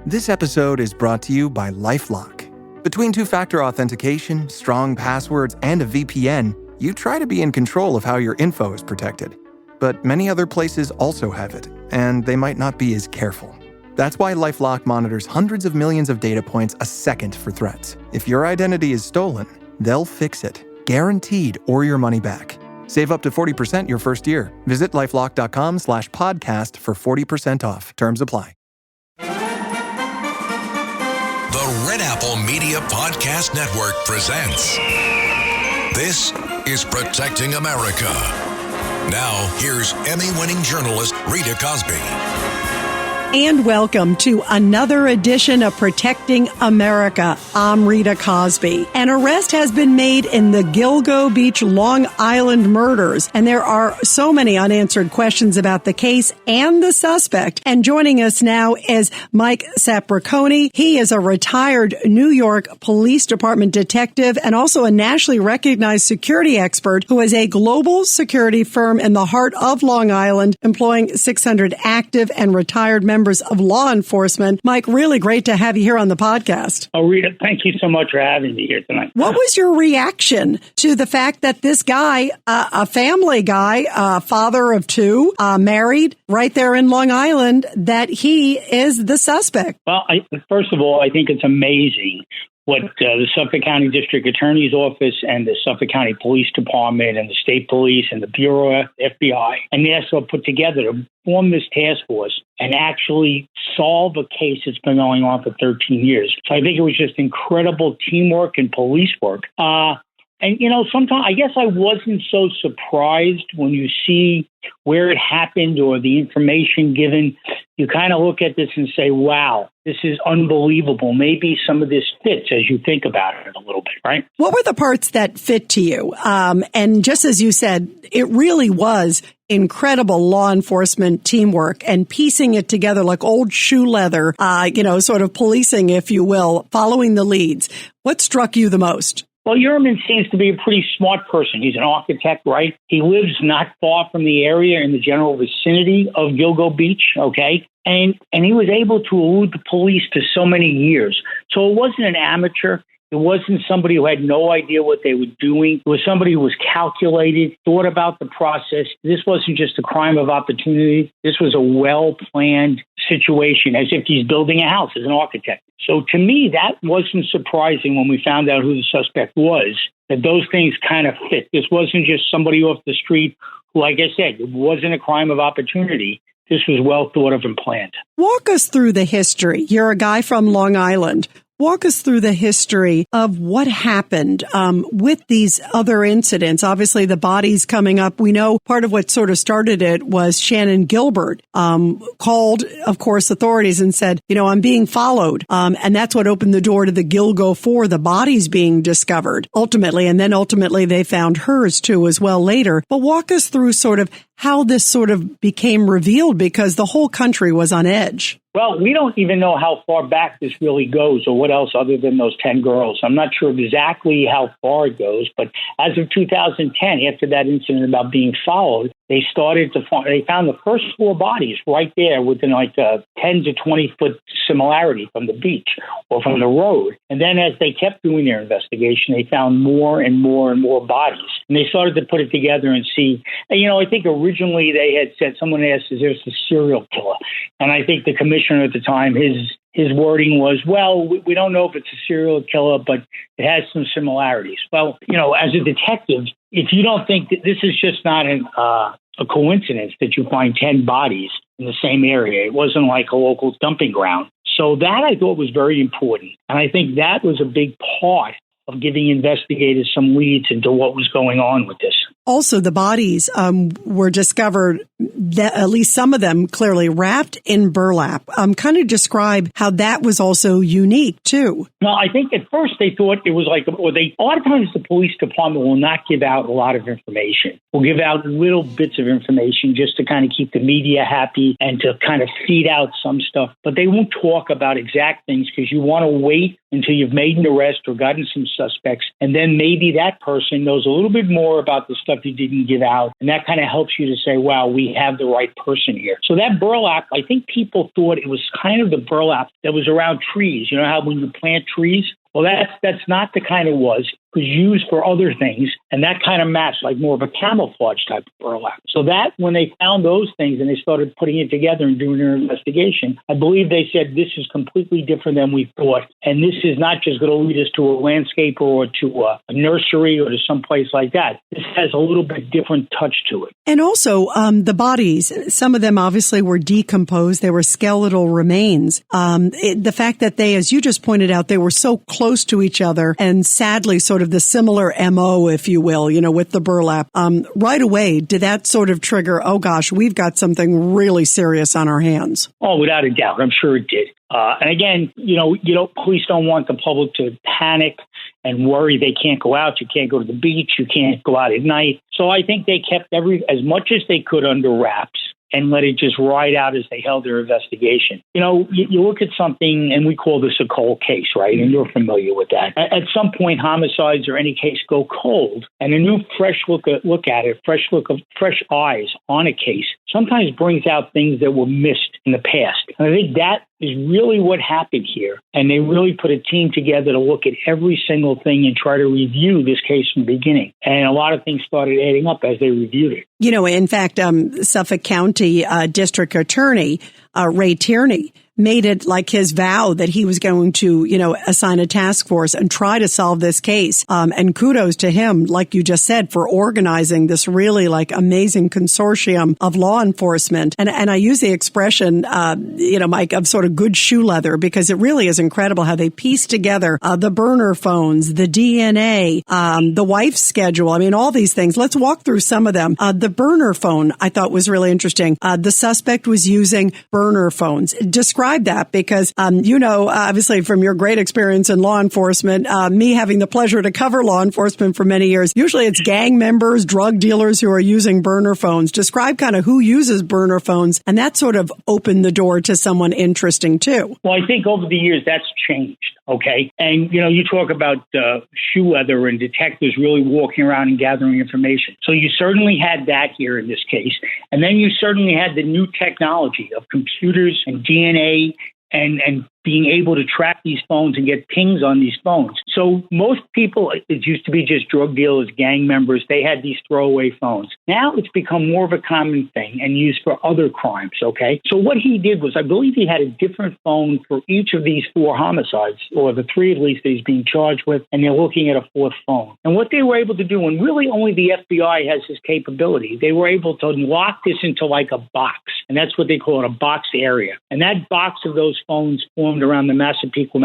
This episode is brought to you by LifeLock. Between two-factor authentication, strong passwords, and a VPN, you try to be in control of how your info is protected. But many other places also have it, and they might not be as careful. That's why LifeLock monitors hundreds of millions of data points a second for threats. If your identity is stolen, they'll fix it, guaranteed, or your money back. Save up to 40% your first year. Visit LifeLock.com/podcast for 40% off. Terms apply. The Red Apple Media Podcast Network presents This is Protecting America. Now, here's Emmy-winning journalist Rita Cosby. And welcome to another edition of Protecting America. I'm Rita Cosby. An arrest has been made in the Gilgo Beach, Long Island murders, and there are so many unanswered questions about the case and the suspect. And joining us now is Mike Sapraicone. He is a retired New York Police Department detective and also a nationally recognized security expert who is a global security firm in the heart of Long Island, employing 600 active and retired members of law enforcement. Mike, really great to have you here on the podcast. Oh, Rita, thank you so much for having me here tonight. What was your reaction to the fact that this guy, a family guy, father of two, married right there in Long Island, that he is the suspect? Well, first of all, I think it's amazing what the Suffolk County District Attorney's Office and the Suffolk County Police Department and the State Police and the Bureau, FBI, and NASA put together to form this task force and actually solve a case that's been going on for 13 years. So I think it was just incredible teamwork and police work. And, you know, sometimes I guess I wasn't so surprised when you see where it happened or the information given. You kind of look at this and say, wow, this is unbelievable. Maybe some of this fits as you think about it a little bit, right? What were the parts that fit to you? And just as you said, it really was incredible law enforcement teamwork and piecing it together like old shoe leather, sort of policing, if you will, following the leads. What struck you the most? Well, Yerman seems to be a pretty smart person. He's an architect, right? He lives not far from the area in the general vicinity of Gilgo Beach, okay? And he was able to elude the police for so many years. So it wasn't an amateur. It wasn't somebody who had no idea what they were doing. It was somebody who was calculated, thought about the process. This wasn't just a crime of opportunity. This was a well-planned situation, as if he's building a house as an architect. So to me, that wasn't surprising when we found out who the suspect was, that those things kind of fit. This wasn't just somebody off the street who, like I said, it wasn't a crime of opportunity. This was well thought of and planned. Walk us through the history. You're a guy from Long Island. Walk us through the history of what happened with these other incidents. Obviously, the bodies coming up. We know part of what sort of started it was Shannon Gilbert called, of course, authorities and said, I'm being followed. And that's what opened the door to the Gilgo 4, the bodies being discovered ultimately. And then ultimately they found hers too as well later. But walk us through sort of how this sort of became revealed, because the whole country was on edge. Well, we don't even know how far back this really goes or what else other than those 10 girls. I'm not sure exactly how far it goes, but as of 2010, after that incident about being followed, they found the first 4 bodies right there within like a 10 to 20 foot similarity from the beach or from the road. And then as they kept doing their investigation, they found more and more and more bodies. And they started to put it together and see, I think originally they had said, someone asked, is there a serial killer? And I think the commissioner at the time, his wording was, well, we don't know if it's a serial killer, but it has some similarities. Well, as a detective, if you don't think that this is just not a coincidence that you find 10 bodies in the same area, it wasn't like a local dumping ground. So that I thought was very important. And I think that was a big part of giving investigators some leads into what was going on with this. Also, the bodies were discovered, at least some of them clearly wrapped in burlap. Kind of describe how that was also unique, too. Well, I think at first they thought it was like, a lot of times the police department will not give out a lot of information. We'll give out little bits of information just to kind of keep the media happy and to kind of feed out some stuff. But they won't talk about exact things because you want to wait until you've made an arrest or gotten some suspects. And then maybe that person knows a little bit more about the stuff you didn't give out. And that kind of helps you to say, wow, we have the right person here. So that burlap, I think people thought it was kind of the burlap that was around trees. You know how when you plant trees? Well, that's not the kind it was. It was used for other things, and that kind of matched, like more of a camouflage type of burlap. So that, when they found those things and they started putting it together and doing their investigation, I believe they said this is completely different than we thought, and this is not just going to lead us to a landscaper or to a nursery or to some place like that. This has a little bit different touch to it. And also, the bodies, some of them obviously were decomposed. They were skeletal remains. The fact that they, as you just pointed out, they were so close to each other and sadly sort of the similar MO, if you will, with the burlap. Right away, did that sort of trigger, oh gosh, we've got something really serious on our hands? Oh, without a doubt. I'm sure it did. And again, police don't want the public to panic and worry they can't go out. You can't go to the beach. You can't go out at night. So I think they kept as much as they could under wraps and let it just ride out as they held their investigation. You look at something, and we call this a cold case, right? And you're familiar with that. At some point, homicides or any case go cold, and a new fresh look at it, fresh eyes on a case sometimes brings out things that were missed in the past. And I think that is really what happened here. And they really put a team together to look at every single thing and try to review this case from the beginning. And a lot of things started adding up as they reviewed it. In fact, Suffolk County District Attorney Ray Tierney made it like his vow that he was going to, assign a task force and try to solve this case. And kudos to him, like you just said, for organizing this really amazing consortium of law enforcement. And I use the expression, Mike, of sort of good shoe leather, because it really is incredible how they piece together the burner phones, the DNA, the wife's schedule. I mean, all these things. Let's walk through some of them. The burner phone I thought was really interesting. The suspect was using burner phones. Describe that, because, obviously from your great experience in law enforcement, me having the pleasure to cover law enforcement for many years, usually it's gang members, drug dealers who are using burner phones. Describe kind of who uses burner phones, and that sort of opened the door to someone interesting too. Well, I think over the years that's changed. Okay. And, you talk about shoe leather and detectives really walking around and gathering information. So you certainly had that here in this case. And then you certainly had the new technology of computers and DNA and being able to track these phones and get pings on these phones. So most people, it used to be just drug dealers, gang members, they had these throwaway phones. Now it's become more of a common thing and used for other crimes, okay? So what he did was, I believe he had a different phone for each of these 4 homicides, or the 3 at least that he's being charged with, and they're looking at a 4th phone. And what they were able to do, and really only the FBI has this capability, they were able to lock this into like a box, and that's what they call it, a box area. And that box of those phones formed around the Massapequa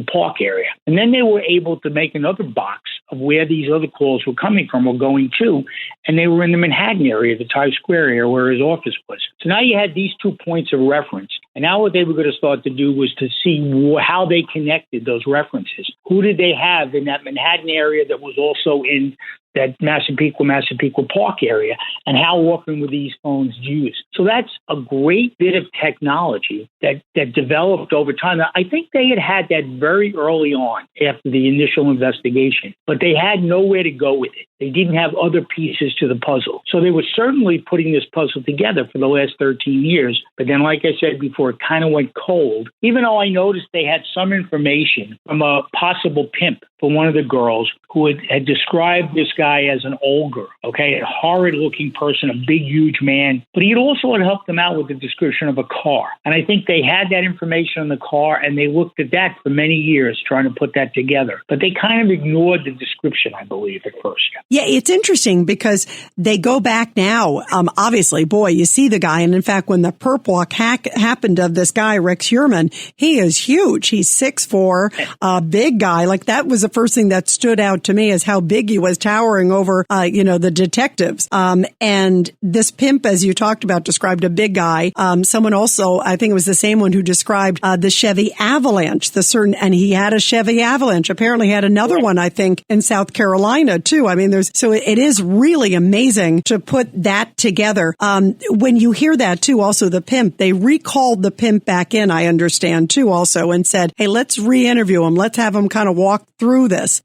Park area. And then they were able to make another box of where these other calls were coming from or going to, and they were in the Manhattan area, the Times Square area where his office was. So now you had these 2 points of reference. And now what they were going to start to do was to see how they connected those references. Who did they have in that Manhattan area that was also in that Massapequa Park area, and how often were these phones used? So that's a great bit of technology that developed over time. I think they had that very early on after the initial investigation, but they had nowhere to go with it. They didn't have other pieces to the puzzle. So they were certainly putting this puzzle together for the last 13 years. But then, like I said before, it kind of went cold, even though I noticed they had some information from a possible pimp for one of the girls who had described this guy as an ogre, okay, a horrid-looking person, a big, huge man. But he had also helped them out with the description of a car. And I think they had that information on the car, and they looked at that for many years trying to put that together. But they kind of ignored the description, I believe, at first. Yeah, it's interesting because they go back now. Obviously, boy, you see the guy. And in fact, when the perp walk happened of this guy, Rex Heuermann, he is huge. He's 6'4", a big guy. Like, that was the first thing that stood out to me, is how big he was, towering over, the detectives. And this pimp, as you talked about, described a big guy. Someone also, I think it was the same one who described the Chevy Avalanche, and he had a Chevy Avalanche. Apparently he had another one, I think, in South Carolina too. I mean, so it is really amazing to put that together. When you hear that too, also the pimp, they recalled the pimp back in, I understand too, also, and said, hey, let's re-interview him. Let's have him kind of walk through through this.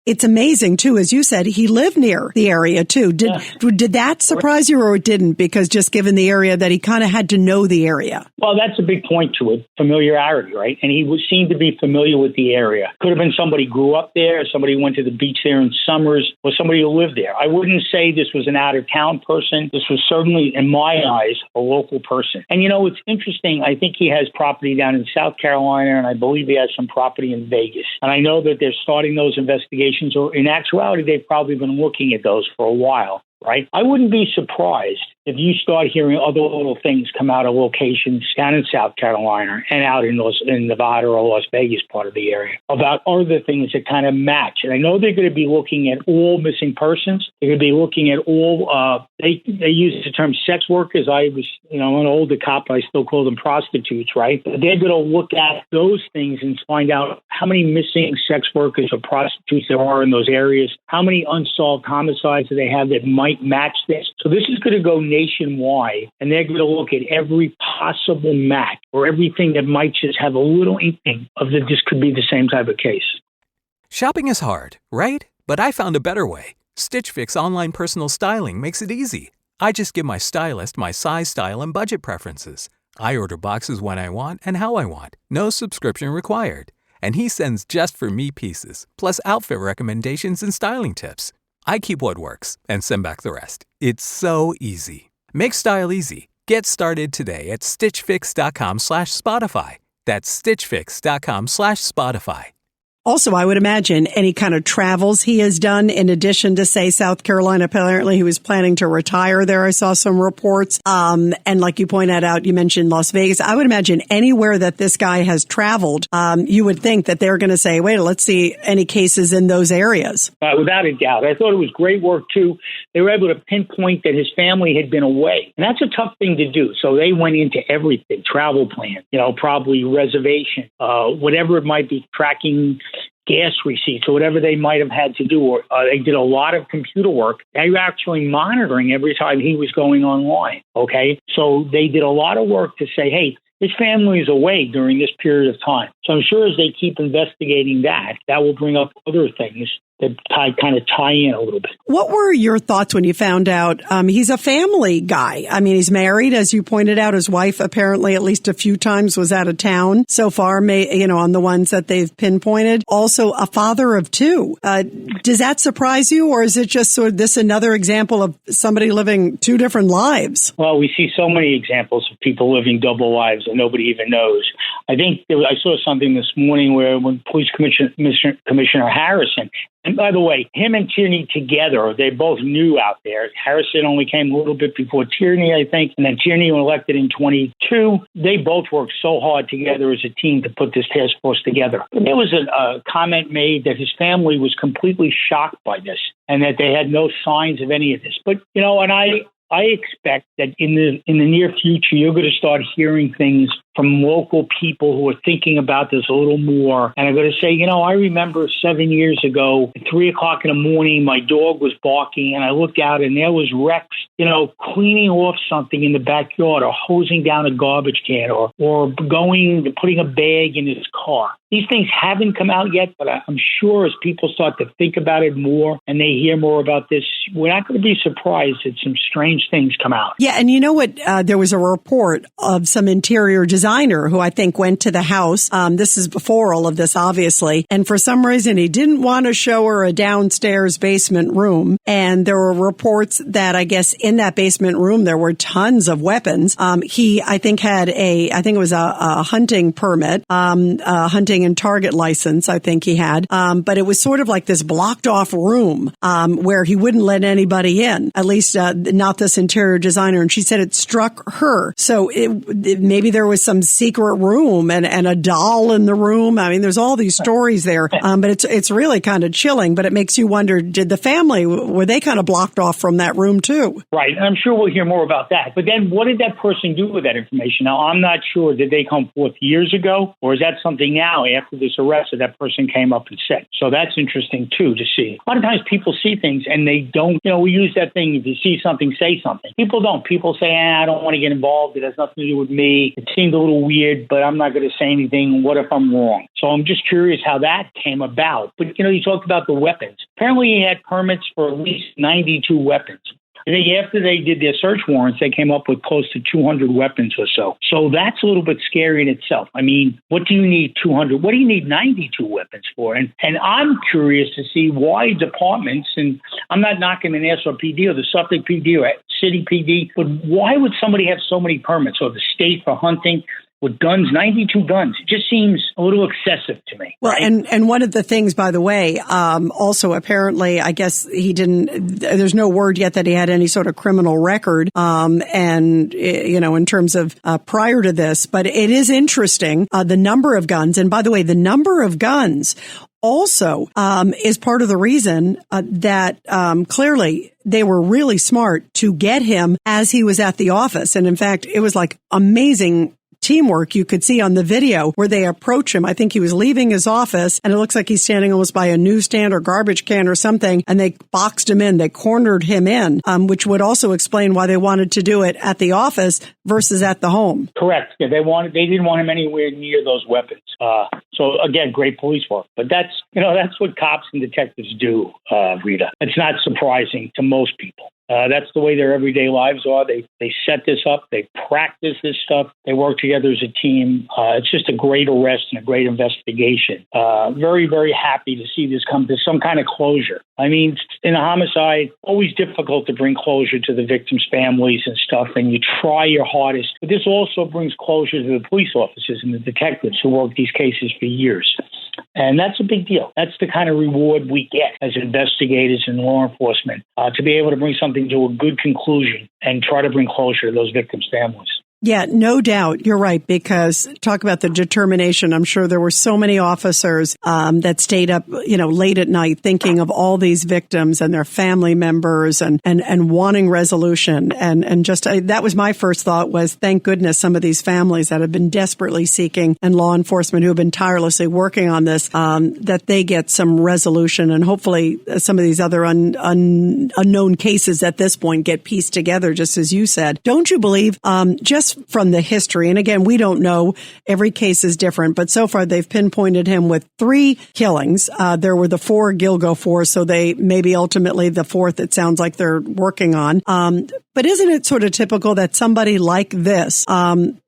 It's amazing, too, as you said, he lived near the area, too. Did that surprise you or it didn't? Because just given the area that he kind of had to know the area. Well, that's a big point to it, familiarity, right? And he seemed to be familiar with the area. Could have been somebody who grew up there, somebody who went to the beach there in summers, or somebody who lived there. I wouldn't say this was an out-of-town person. This was certainly, in my eyes, a local person. And, it's interesting. I think he has property down in South Carolina, and I believe he has some property in Vegas. And I know that they're starting those investigations. Or in actuality, they've probably been looking at those for a while, right? I wouldn't be surprised if you start hearing other little things come out of locations down in South Carolina and out in Nevada or Las Vegas part of the area about other things that kind of match. And I know they're going to be looking at all missing persons. They're going to be looking at all, they use the term sex workers. I was, an older cop, I still call them prostitutes, right? But they're going to look at those things and find out how many missing sex workers or prostitutes there are in those areas, how many unsolved homicides do they have that might match this. So this is going to go nationwide, and they're going to look at every possible match or everything that might just have a little inkling of that this could be the same type of case. Shopping is hard, right? But I found a better way. Stitch Fix online personal styling makes it easy. I just give my stylist my size, style, and budget preferences. I order boxes when I want and how I want. No subscription required. And he sends just for me pieces, plus outfit recommendations and styling tips. I keep what works and send back the rest. It's so easy. Make style easy. Get started today at stitchfix.com/Spotify. That's stitchfix.com/Spotify. Also, I would imagine any kind of travels he has done in addition to, say, South Carolina. Apparently, he was planning to retire there. I saw some reports. And like you pointed out, you mentioned Las Vegas. I would imagine anywhere that this guy has traveled, you would think that they're going to say, wait, let's see any cases in those areas. Without a doubt. I thought it was great work, too. They were able to pinpoint that his family had been away. And that's a tough thing to do. So they went into everything, travel plan, probably reservation, whatever it might be, tracking gas receipts or whatever they might have had to do. Or they did a lot of computer work. They were actually monitoring every time he was going online. Okay. So they did a lot of work to say, hey, his family is away during this period of time. So I'm sure as they keep investigating that will bring up other things that kind of tie in a little bit. What were your thoughts when you found out he's a family guy? I mean, he's married, as you pointed out. His wife apparently at least a few times was out of town so far, on the ones that they've pinpointed. Also a father of two. Does that surprise you, or is it just sort of this another example of somebody living two different lives? Well, we see so many examples of people living double lives that nobody even knows. I think I saw something this morning where when Police Commissioner Harrison, and by the way, him and Tierney together, they both knew out there. Harrison only came a little bit before Tierney, I think, and then Tierney was elected in 22. They both worked so hard together as a team to put this task force together. And there was a comment made that his family was completely shocked by this and that they had no signs of any of this. But, and I expect that in the near future, you're going to start hearing things from local people who are thinking about this a little more. And I'm going to say, I remember 7 years ago, at 3 o'clock in the morning, my dog was barking and I looked out and there was Rex, cleaning off something in the backyard or hosing down a garbage can or putting a bag in his car. These things haven't come out yet, but I'm sure as people start to think about it more and they hear more about this, we're not going to be surprised that some strange things come out. Yeah, and you know what? There was a report of some interior designer who I think went to the house. This is before all of this, obviously. And for some reason, he didn't want to show her a downstairs basement room. And there were reports that I guess in that basement room, there were tons of weapons. He, I think, had a hunting permit, hunting and target license, I think he had. But it was sort of like this blocked off room where he wouldn't let anybody in, at least not this interior designer. And she said it struck her. So maybe there was some secret room and a doll in the room. I mean, there's all these stories there. But it's really kind of chilling. But it makes you wonder, did the family, were they kind of blocked off from that room too? Right. And I'm sure we'll hear more about that. But then what did that person do with that information? Now, I'm not sure. Did they come forth years ago? Or is that something now after this arrest that person came up and said? So that's interesting, too, to see. A lot of times people see things and they don't, we use that thing, if you see something, say something. People don't. People say, I don't want to get involved. It has nothing to do with me. It seemed a little weird, but I'm not going to say anything. What if I'm wrong? So I'm just curious how that came about. But, you talked about the weapons. Apparently he had permits for at least 92 weapons. I think after they did their search warrants, they came up with close to 200 weapons or so. So that's a little bit scary in itself. I mean, what do you need 200? What do you need 92 weapons for? And I'm curious to see why departments, and I'm not knocking the Nassau PD or the Suffolk PD or City PD, but why would somebody have so many permits, or the state for hunting? With guns, 92 guns. It just seems a little excessive to me. Well, right? and one of the things, by the way, also apparently, I guess there's no word yet that he had any sort of criminal record, and, in terms of prior to this. But it is interesting, the number of guns. And by the way, the number of guns also is part of the reason that clearly they were really smart to get him as he was at the office. And in fact, it was like amazing teamwork you could see on the video where they approach him. I think he was leaving his office and it looks like he's standing almost by a newsstand or garbage can or something, and they boxed him in. They cornered him in, which would also explain why they wanted to do it at the office versus at the home. Correct. Yeah, they didn't want him anywhere near those weapons. So again, great police work. But that's what cops and detectives do, Rita. It's not surprising to most people. That's the way their everyday lives are. They set this up. They practice this stuff. They work together as a team. It's just a great arrest and a great investigation. Very, very happy to see this come to some kind of closure. I mean, in a homicide, always difficult to bring closure to the victims' families and stuff, and you try your hardest. But this also brings closure to the police officers and the detectives who work these cases for years. And that's a big deal. That's the kind of reward we get as investigators and law enforcement, to be able to bring something to a good conclusion and try to bring closure to those victims' families. Yeah, no doubt. You're right, because talk about the determination. I'm sure there were so many officers that stayed up, late at night thinking of all these victims and their family members and wanting resolution. And just that was my first thought was, thank goodness some of these families that have been desperately seeking and law enforcement who have been tirelessly working on this, that they get some resolution, and hopefully some of these other unknown cases at this point get pieced together, just as you said. Don't you believe, just from the history, and again, we don't know, every case is different, but so far they've pinpointed him with 3 killings. There were the 4 Gilgo 4, so they maybe ultimately the 4th it sounds like they're working on. But isn't it sort of typical that somebody like this,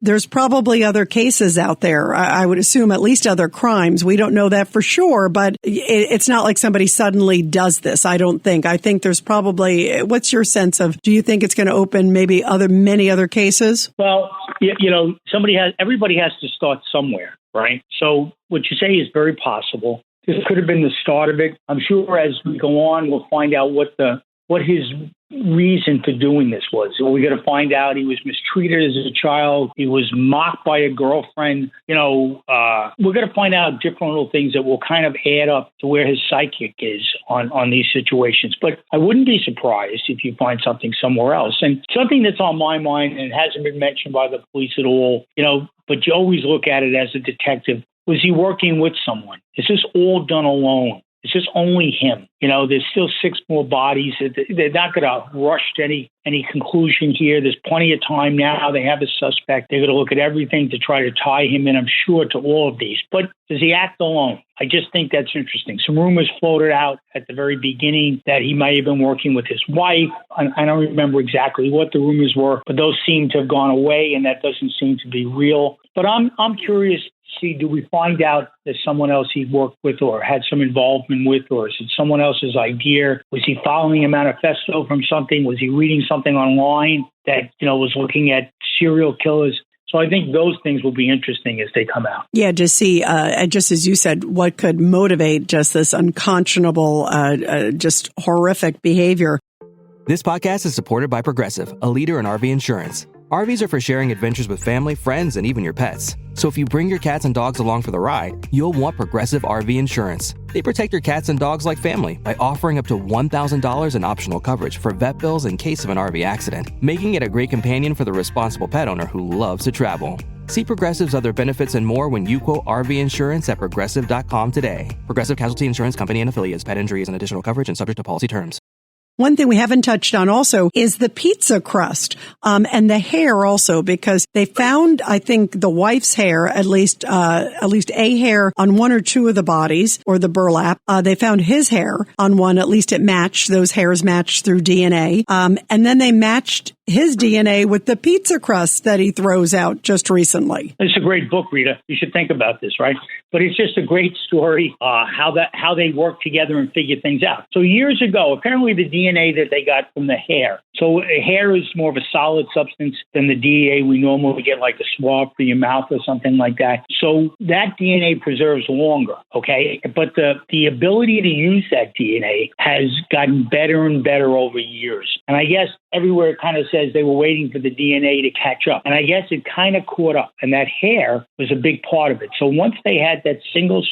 there's probably other cases out there, I would assume at least other crimes. We don't know that for sure, but it's not like somebody suddenly does this, I don't think. I think there's probably, what's your sense of, do you think it's going to open maybe many other cases? Well, everybody has to start somewhere, right? So what you say is very possible. This could have been the start of it. I'm sure as we go on, we'll find out what his reason for doing this was. We're going to find out he was mistreated as a child. He was mocked by a girlfriend. We're going to find out different little things that will kind of add up to where his psychic is on these situations. But I wouldn't be surprised if you find something somewhere else. And something that's on my mind and hasn't been mentioned by the police at all, but you always look at it as a detective. Was he working with someone? Is this all done alone? It's just only him. There's still 6 more bodies. They're not going to rush to any conclusion here. There's plenty of time now. They have a suspect. They're going to look at everything to try to tie him in, I'm sure, to all of these. But does he act alone? I just think that's interesting. Some rumors floated out at the very beginning that he might have been working with his wife. I don't remember exactly what the rumors were, but those seem to have gone away, and that doesn't seem to be real. But I'm curious to see, do we find out that someone else he worked with or had some involvement with, or is it someone else's idea? Was he following a manifesto from something? Was he reading something online that, was looking at serial killers? So I think those things will be interesting as they come out. Yeah, to see, just as you said, what could motivate just this unconscionable, just horrific behavior. This podcast is supported by Progressive, a leader in RV insurance. RVs are for sharing adventures with family, friends, and even your pets. So if you bring your cats and dogs along for the ride, you'll want Progressive RV Insurance. They protect your cats and dogs like family by offering up to $1,000 in optional coverage for vet bills in case of an RV accident, making it a great companion for the responsible pet owner who loves to travel. See Progressive's other benefits and more when you quote RV Insurance at Progressive.com today. Progressive Casualty Insurance Company and Affiliates. Pet injury is an additional coverage and subject to policy terms. One thing we haven't touched on also is the pizza crust, and the hair also, because they found, I think, the wife's hair, at least a hair on one or two of the bodies, or the burlap. They found his hair on one, at least it matched, those hairs matched through DNA. And then they matched his DNA with the pizza crust that he throws out just recently. It's a great book, Rita. You should think about this, right? But it's just a great story, how they work together and figure things out. So years ago, apparently the DNA that they got from the hair. So hair is more of a solid substance than the DNA we normally get, like a swab for your mouth or something like that. So that DNA preserves longer, okay? But the ability to use that DNA has gotten better and better over years. And I guess everywhere it kind of says they were waiting for the DNA to catch up. And I guess it kind of caught up. And that hair was a big part of it. So once they had that single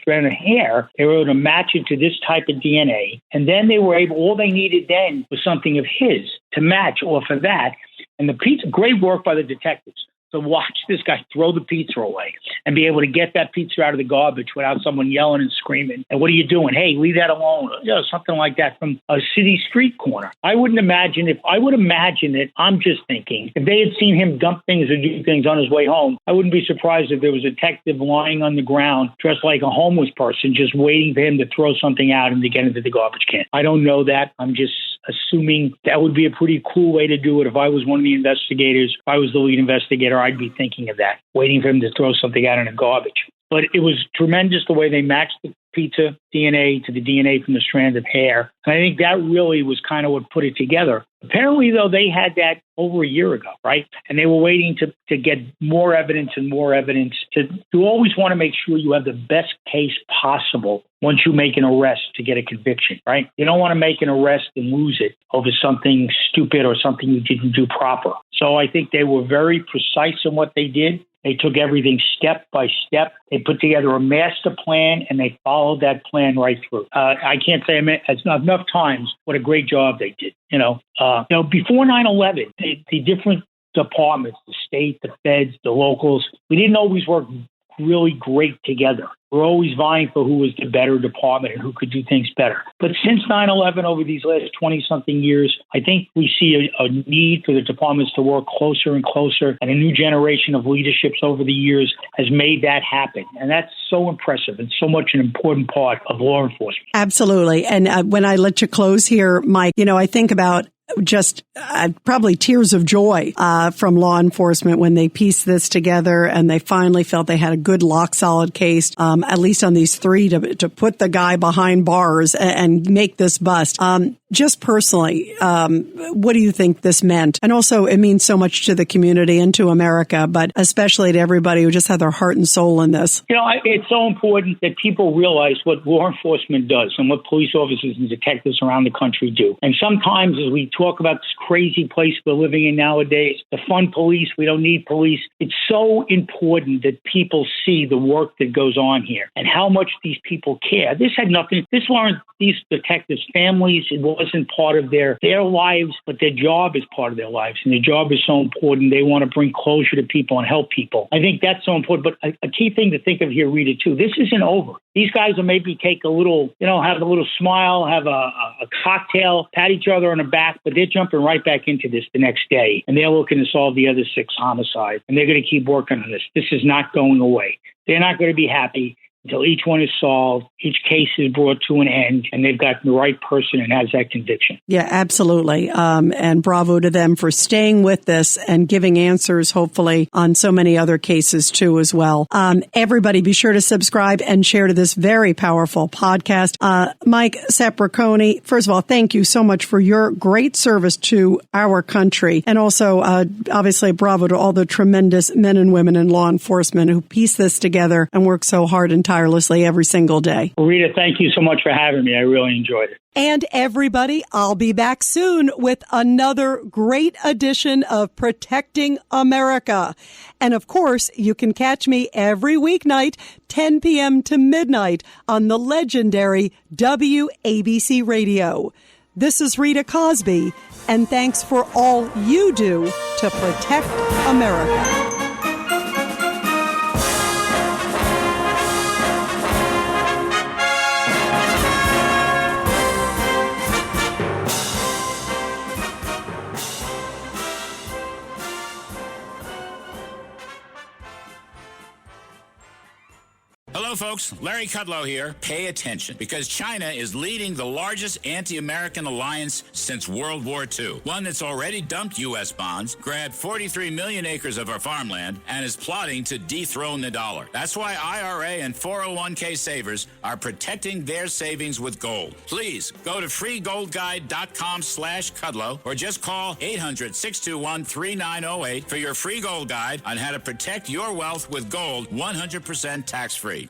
strand of hair, they were able to match it to this type of DNA. And then they were able, all they needed then was something of his to match off of that. And the pizza, great work by the detectives. to watch this guy throw the pizza away and be able to get that pizza out of the garbage without someone yelling and screaming. And what are you doing? Hey, leave that alone. You know, something like that from a city street corner. I would imagine that I'm just thinking, if they had seen him dump things or do things on his way home, I wouldn't be surprised if there was a detective lying on the ground dressed like a homeless person, just waiting for him to throw something out and to get into the garbage can. I don't know that. I'm just assuming that would be a pretty cool way to do it. If I was one of the investigators, if I was the lead investigator, I'd be thinking of that, waiting for him to throw something out in the garbage. But it was tremendous the way they matched the pizza DNA to the DNA from the strand of hair. And I think that really was kind of what put it together. Apparently, though, they had that over a year ago, right? And they were waiting to get more evidence and more evidence. You always want to make sure you have the best case possible once you make an arrest to get a conviction, right? You don't want to make an arrest and lose it over something stupid or something you didn't do proper. So I think they were very precise in what they did. They took everything step by step. They put together a master plan, and they followed that plan right through. I can't say it's not enough times what a great job they did. Before 9/11, the different departments, the state, the feds, the locals, we didn't always work really great together. We're always vying for who was the better department and who could do things better. But since 9/11, over these last 20-something years, I think we see a need for the departments to work closer and closer, and a new generation of leaderships over the years has made that happen. And that's so impressive and so much an important part of law enforcement. Absolutely. And when I let you close here, Mike, I think about just probably tears of joy from law enforcement when they pieced this together and they finally felt they had a good lock solid case, at least on these three, to put the guy behind bars and make this bust. Just personally, what do you think this meant? And also, it means so much to the community and to America, but especially to everybody who just had their heart and soul in this. It's so important that people realize what law enforcement does and what police officers and detectives around the country do. And sometimes as we talk about this crazy place we're living in nowadays, the fun police, we don't need police. It's so important that people see the work that goes on here and how much these people care. This weren't these detectives' families. It wasn't part of their lives, but their job is part of their lives. And their job is so important. They want to bring closure to people and help people. I think that's so important. But a key thing to think of here, Rita, too, this isn't over. These guys will maybe take a little, have a little smile, have a cocktail, pat each other on the back, but they're jumping right back into this the next day. And they're looking to solve the other 6 homicides. And they're going to keep working on this. This is not going away. They're not going to be happy until each one is solved, each case is brought to an end, and they've got the right person and has that conviction. Yeah, absolutely. And bravo to them for staying with this and giving answers, hopefully, on so many other cases, too, as well. Everybody, be sure to subscribe and share to this very powerful podcast. Mike Sapraicone, first of all, thank you so much for your great service to our country. And also, obviously, bravo to all the tremendous men and women in law enforcement who piece this together and work so hard and tirelessly every single day. Well, Rita, thank you so much for having me. I really enjoyed it. And everybody, I'll be back soon with another great edition of Protecting America. And of course, you can catch me every weeknight, 10 p.m. to midnight on the legendary WABC Radio. This is Rita Cosby, and thanks for all you do to protect America. Hello, folks. Larry Kudlow here. Pay attention, because China is leading the largest anti-American alliance since World War II. One that's already dumped U.S. bonds, grabbed 43 million acres of our farmland, and is plotting to dethrone the dollar. That's why IRA and 401k savers are protecting their savings with gold. Please go to freegoldguide.com/Kudlow or just call 800-621-3908 for your free gold guide on how to protect your wealth with gold 100% tax-free.